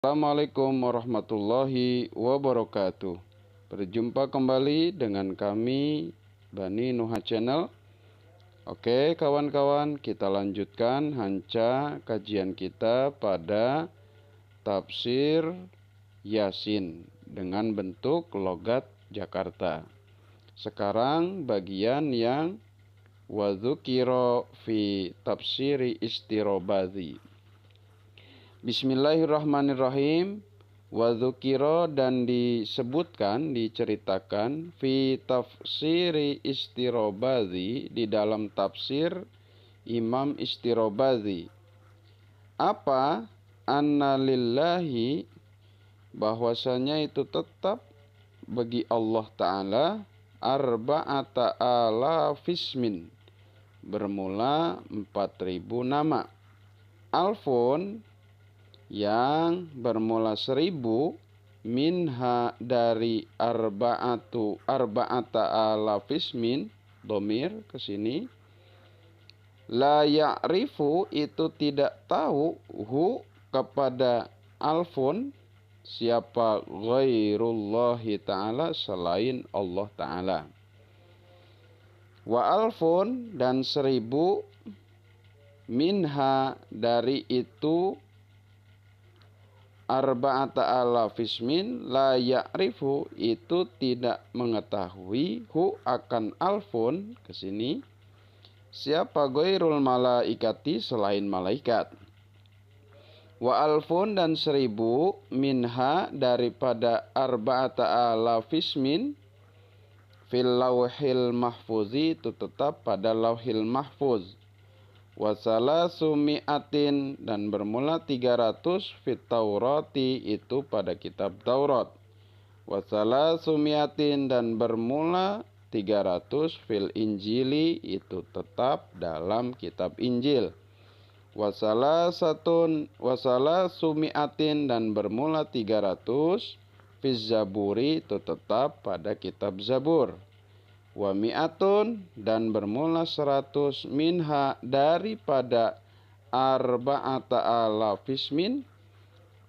Assalamualaikum warahmatullahi wabarakatuh. Berjumpa kembali dengan kami Bani Nuha Channel. Oke kawan-kawan, kita lanjutkan kajian kita pada tafsir Yasin dengan bentuk logat Jakarta. Sekarang bagian yang wadzukiro fi tafsiri istirobadhi. Bismillahirrahmanirrahim. Wadzukiro, dan disebutkan, diceritakan, fi tafsiri istirobadhi, di dalam tafsir Imam Istirobadhi. Apa? Anna lillahi, bahwasanya itu tetap bagi Allah Ta'ala, arba'ata alafismin, bermula 4.000 nama. Alfun, yang bermula 1.000, minha, dari arba'ata alafismin, domir ke sini. La ya'rifu, itu tidak tahu, hu, kepada alfun, siapa, ghairullahi ta'ala, selain Allah Ta'ala. Wa alfun, dan 1.000, minha, dari itu arba'ata alafismin, la ya'rifu, itu tidak mengetahui, hu, akan alfun, ke sini, siapa, ghairul malaikati, selain malaikat. Wa alfun, dan 1.000, minha, daripada arba'ata alafismin, fil lauhil mahfuzi, itu tetap pada lauhil mahfuz. Wasala sumi'atin, dan bermula 300, fit taurati, itu pada kitab Taurat. Wasala sumi'atin, dan bermula 300, fil injili, itu tetap dalam kitab Injil. Wasala sumi'atin, dan bermula 300, fil zaburi, itu tetap pada kitab Zabur. Wa mi'atun, dan bermula 100, minha, daripada arba'ata alafismin,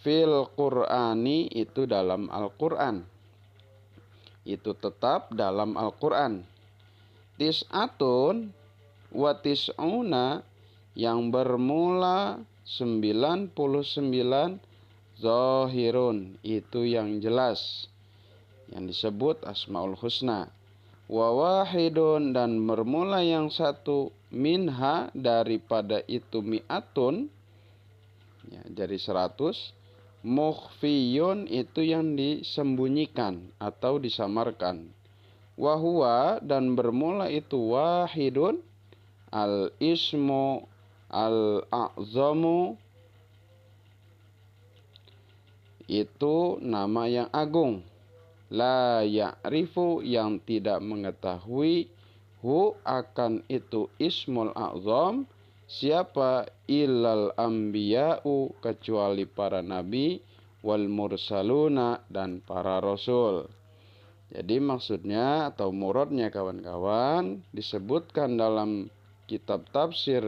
fil qur'ani, itu dalam Al-Quran. Itu tetap dalam Al-Quran. Tis'atun wa tis'una, yang bermula 99, zahirun, itu yang jelas, yang disebut Asmaul Husna. Wa wahidun, dan bermula yang 1, minha, daripada itu mi'atun, ya, jadi 100, mukhfiyun, itu yang disembunyikan atau disamarkan. Wa huwa, dan bermula itu wahidun, al ismu al a'zamu, itu nama yang agung. La ya'rifu, yang tidak mengetahui, hu, akan itu ismul a'zam, siapa, illal anbiya'u, kecuali para nabi, wal mursaluna, dan para rasul. Jadi maksudnya atau muradnya kawan-kawan, disebutkan dalam kitab tafsir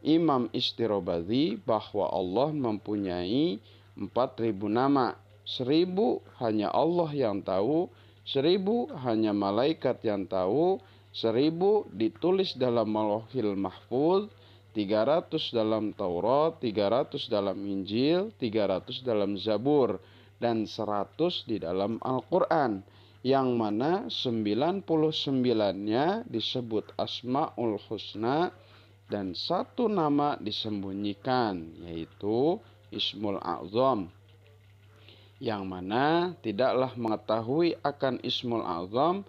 Imam Istirobadhi bahwa Allah mempunyai 4.000 nama. 1.000 hanya Allah yang tahu, 1.000 hanya malaikat yang tahu, 1.000 ditulis dalam Lauhil Mahfuz, 300 dalam Taurat, 300 dalam Injil, 300 dalam Zabur, dan 100 di dalam Al-Quran, yang mana 99-nya disebut Asmaul Husna, dan 1 nama disembunyikan, yaitu Ismul A'zam, yang mana tidaklah mengetahui akan Ismul A'zam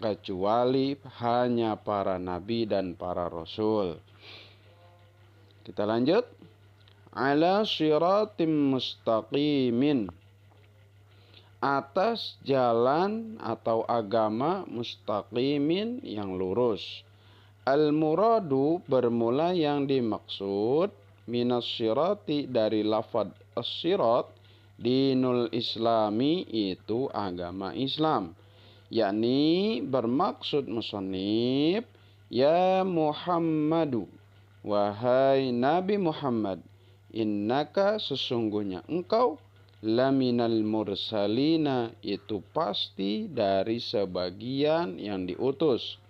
kecuali hanya para nabi dan para rasul. Kita lanjut. Ala syiratim mustaqimin, atas jalan atau agama mustaqimin, yang lurus. Al muradu, bermula yang dimaksud, minas syirati, dari lafad as-syirat, dinul islami, itu agama Islam, yakni bermaksud musannif, ya Muhammadu, wahai Nabi Muhammad, innaka sesungguhnya engkau laminal mursalina itu pasti dari sebagian yang diutus.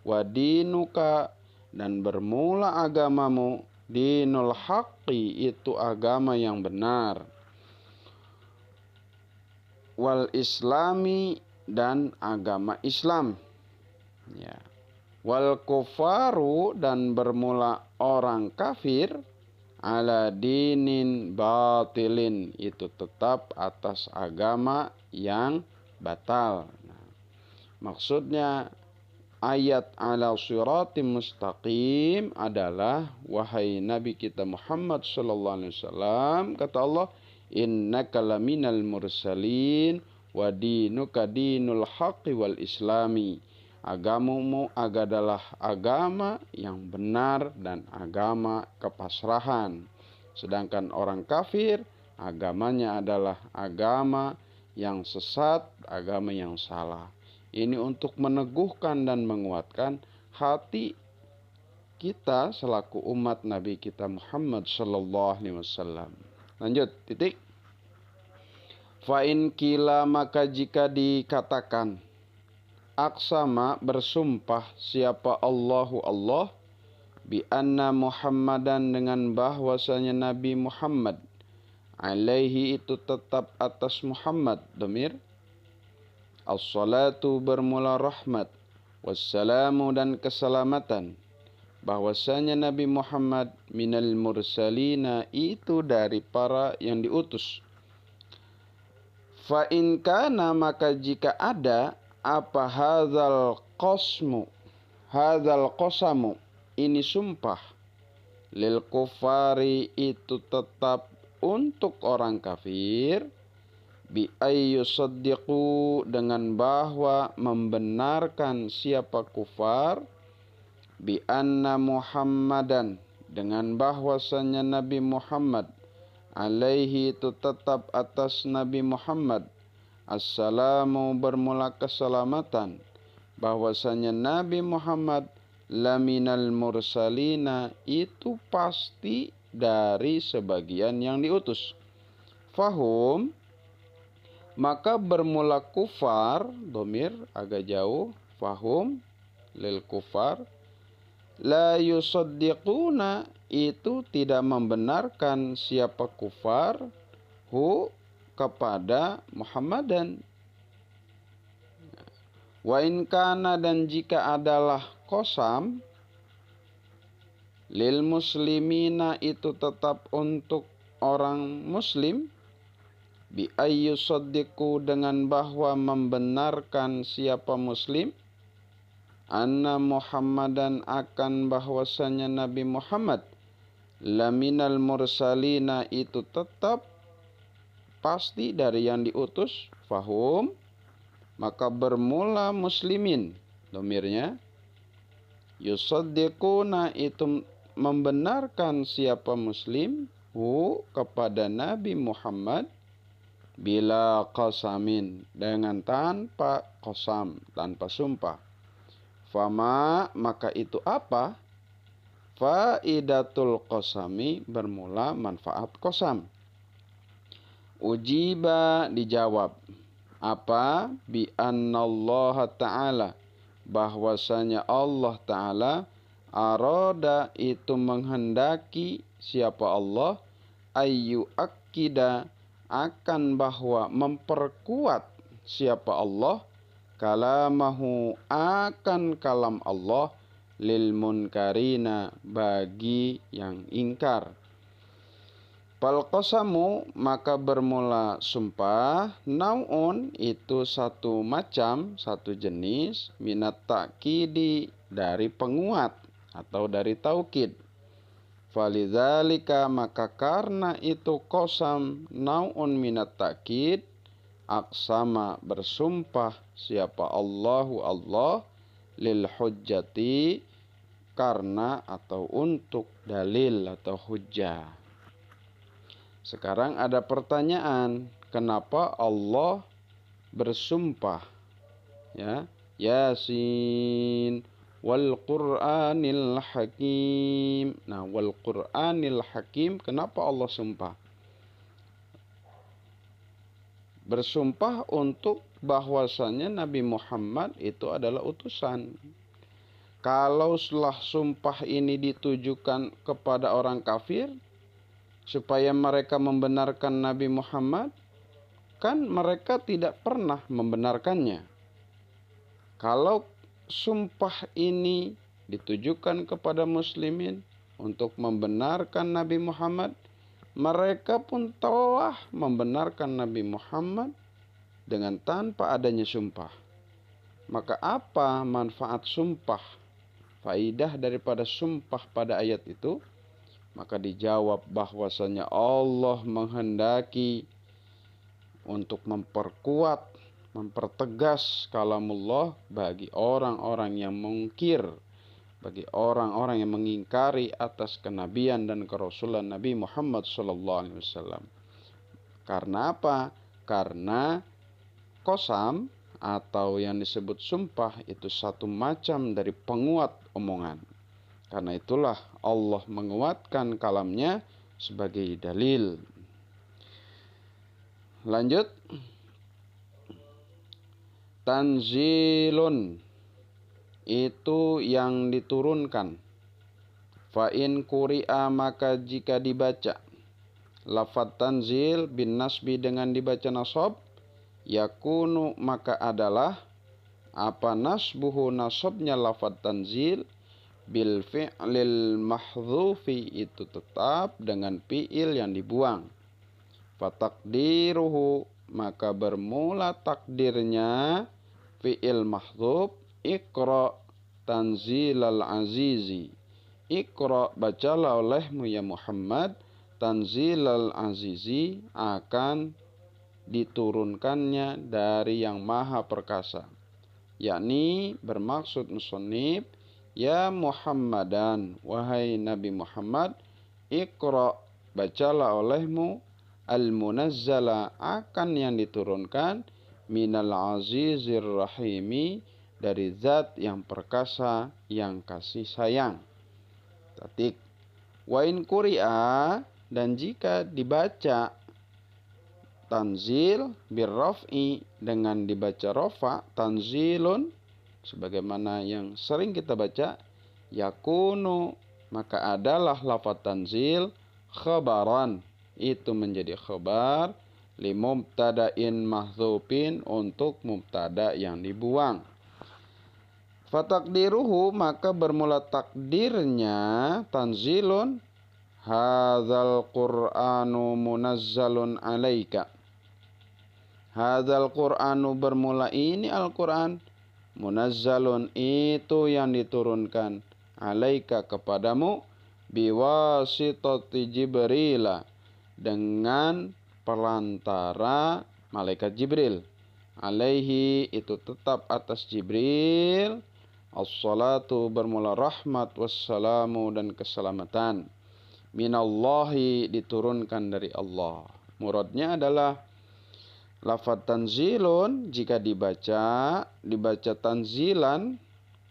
Wadinuka dan bermula agamamu dinul haqqi itu agama yang benar. Wal islami dan agama Islam. Ya. Wal kufaru dan bermula orang kafir ala dinin batilin itu tetap atas agama yang batal. Nah, maksudnya ayat ala siratim mustaqim adalah wahai Nabi kita Muhammad sallallahu alaihi wasallam, kata Allah, innaka laminal mursalin wa dinuka dinul haqqi wal islami. Agamamu adalah agama yang benar dan agama kepasrahan. Sedangkan orang kafir agamanya adalah agama yang sesat, agama yang salah. Ini untuk meneguhkan dan menguatkan hati kita selaku umat Nabi kita Muhammad sallallahu alaihi wasallam. Lanjut, titik. Fa in kila maka jika dikatakan aksama bersumpah siapa Allahu Allah bi anna Muhammadan dengan bahwasanya Nabi Muhammad alaihi itu tetap atas Muhammad domir as-salatu bermula rahmat wassalamu dan keselamatan bahwasanya Nabi Muhammad minal mursalina itu dari para yang diutus. Fa in kana maka jika ada apa hadzal qasamu ini sumpah lil kufari itu tetap untuk orang kafir bi ayyusaddiqu dengan bahwa membenarkan siapa kufar bi anna Muhammadan dengan bahwasanya Nabi Muhammad alaihi itu tetap atas Nabi Muhammad assalamu bermula keselamatan bahwasanya Nabi Muhammad laminal mursalina itu pasti dari sebagian yang diutus. Fahum maka bermula kufar domir agak jauh fahum lil kufar la yusaddiquna itu tidak membenarkan siapa kufar hu kepada Muhammadan. Wa in kana dan jika adalah qasam lil muslimina itu tetap untuk orang muslim bi ayyusaddiqu dengan bahwa membenarkan siapa muslim anna Muhammadan akan bahwasanya Nabi Muhammad laminal mursalina itu tetap pasti dari yang diutus. Fahum maka bermula muslimin domirnya yusaddiquna itu membenarkan siapa muslim hu kepada Nabi Muhammad bila qasamin dengan tanpa qasam tanpa sumpah. Fama maka itu apa faidatul qasami bermula manfaat qasam. Ujiba dijawab apa bi annallaha ta'ala bahwasanya Allah ta'ala arada itu menghendaki siapa Allah ayyu akida akan bahwa memperkuat siapa Allah kalamahu akan kalam Allah lil munkarina bagi yang ingkar. Fal qasamu maka bermula sumpah naun itu satu macam satu jenis minat ta'kidi dari penguat atau dari taukid. Falidzalika maka karena itu qasam naun minat ta'kid aksama bersumpah siapa Allahu Allah lil hujjati karena atau untuk dalil atau hujjah. Sekarang ada pertanyaan, kenapa Allah bersumpah? Ya, Yasin wal Qur'anil Hakim. Nah, wal Qur'anil Hakim, kenapa Allah sumpah? Bersumpah untuk bahwasanya Nabi Muhammad itu adalah utusan. Kalau setelah sumpah ini ditujukan kepada orang kafir supaya mereka membenarkan Nabi Muhammad, kan mereka tidak pernah membenarkannya. Kalau sumpah ini ditujukan kepada muslimin untuk membenarkan Nabi Muhammad, mereka pun telah membenarkan Nabi Muhammad dengan tanpa adanya sumpah. Maka apa manfaat sumpah? Faidah daripada sumpah pada ayat itu? Maka dijawab bahwasanya Allah menghendaki untuk memperkuat, mempertegas kalamullah bagi orang-orang yang mungkir, bagi orang-orang yang mengingkari atas kenabian dan kerasulan Nabi Muhammad SAW. Karena apa? Karena qasam atau yang disebut sumpah itu satu macam dari penguat omongan. Karena itulah Allah menguatkan kalamnya sebagai dalil. Lanjut. Tanzilun, itu yang diturunkan. Fa in quri'a, maka jika dibaca. Lafaz tanzil bin nasbi dengan dibaca nasab. Yakunu, maka adalah. Apa nasbuhu, nasabnya lafaz tanzil. Bil fi'lil mahdhufi, itu tetap dengan fi'il yang dibuang. Fatakdiruhu, maka bermula takdirnya fi'il mahdhuf. Iqra tanzilal azizi. Iqra, bacalah olehmu ya Muhammad, tanzilal azizi, akan diturunkannya dari yang maha perkasa. Yakni bermaksud musannif, ya Muhammadan, wahai Nabi Muhammad, Iqra, bacalah olehmu, al-munazzala, akan yang diturunkan, minal azizir rahimi, dari zat yang perkasa yang kasih sayang. Tatik. Wa in quri'a, dan jika dibaca tanzil birraf'i, dengan dibaca rafa, tanzilun, sebagaimana yang sering kita baca, yakunu, maka adalah lafaz tanzil khabaran, itu menjadi khabar, li mubtada'in mahdzufin, untuk mubtada yang dibuang. Fatakdiruhu, maka bermula takdirnya tanzilun, hadzal qur'anu munazzalun alaika. Hadzal qur'anu, bermula ini Al-Qur'an, munazzalun, itu yang diturunkan, alaika, kepadamu, biwasitati Jibril, dengan perantara malaikat Jibril. Alaihi, itu tetap atas Jibril, as-salatu, bermula rahmat, wassalamu, dan keselamatan, minallahi, diturunkan dari Allah. Muradnya adalah lafaz tanzilun, jika dibaca tanzilan,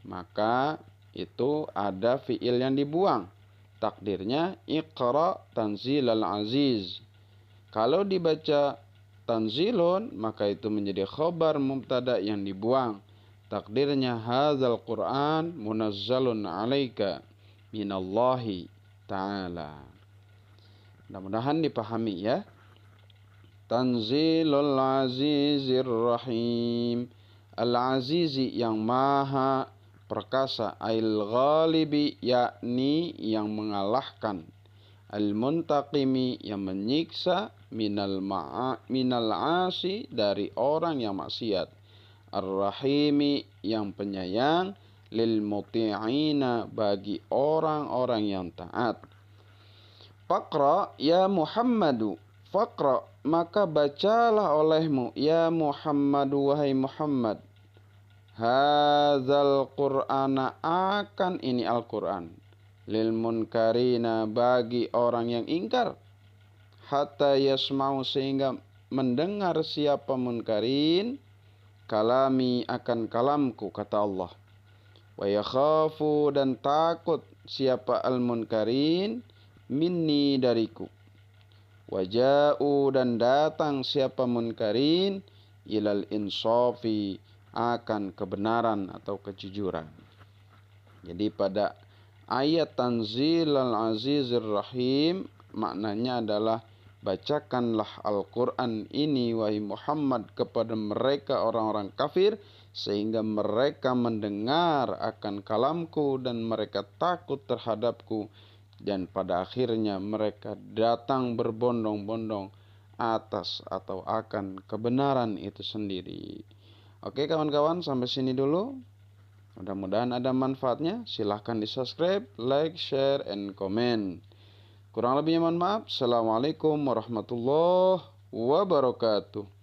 maka itu ada fi'il yang dibuang. Takdirnya Iqra tanzilal aziz. Kalau dibaca tanzilun, maka itu menjadi khabar mubtada yang dibuang. Takdirnya hadzal Qur'an munazzalun alaika minallahi ta'ala. Mudah-mudahan dipahami ya. Tanzilul azizir rahim. Al-azizi, yang maha perkasa. Al-ghalibi, yakni yang mengalahkan. Al-muntaqimi, yang menyiksa. Minal asi, dari orang yang maksiat. Ar-rahimi, yang penyayang. Lil muti'ina, bagi orang-orang yang taat. Faqra ya Muhammadu. Faqra, maka bacalah olehmu ya Muhammad, wahai Muhammad, hadzal qur'ana, akan ini Al-Qur'an, lil munkarina, bagi orang yang ingkar, hatta yasma'u, sehingga mendengar siapa munkarin, kalami, akan kalamku, kata Allah. Wa yakhafu dan takut siapa al-munkarin minni dariku. Waja'u dan datang siapa munkarin ilal insafi akan kebenaran atau kejujuran. Jadi pada ayat Tanzil al-Azizir Rahim maknanya adalah bacakanlah Al-Quran ini wahai Muhammad kepada mereka orang-orang kafir sehingga mereka mendengar akan kalamku dan mereka takut terhadapku dan pada akhirnya mereka datang berbondong-bondong atas atau akan kebenaran itu sendiri. Oke kawan-kawan, sampai sini dulu. Mudah-mudahan ada manfaatnya. Silahkan di subscribe, like, share, and comment. Kurang lebihnya mohon maaf. Assalamualaikum warahmatullahi wabarakatuh.